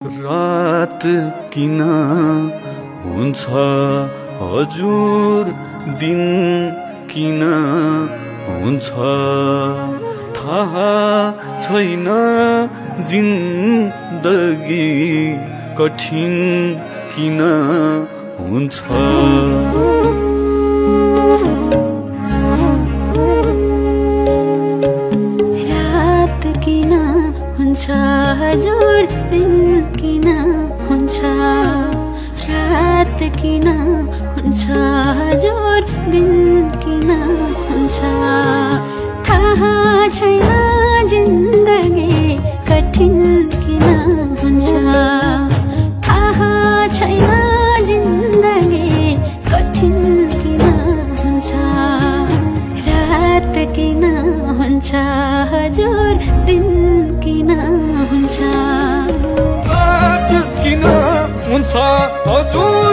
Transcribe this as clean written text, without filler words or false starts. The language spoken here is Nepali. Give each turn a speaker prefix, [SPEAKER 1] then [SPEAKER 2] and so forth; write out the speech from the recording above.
[SPEAKER 1] रात किन हुन्छ हजुर, दिन किन हुन्छ थाहा छैन। जिन्दगी कठिन किन हुन्छ।
[SPEAKER 2] रात किन हुन्छ हजुर, दिन किन हुन्छ। रात किन हुन्छ हजुर, दिन किन हुन्छ थाहा छैन। जिन्दगी कठिन किन हुन्छ। थाहा छैन जिन्दगी कठिन किन हुन्छ। रात किन हुन्छ हजुर, दिन किन हुन्छ।
[SPEAKER 1] रात किन हुन्छ हजुर,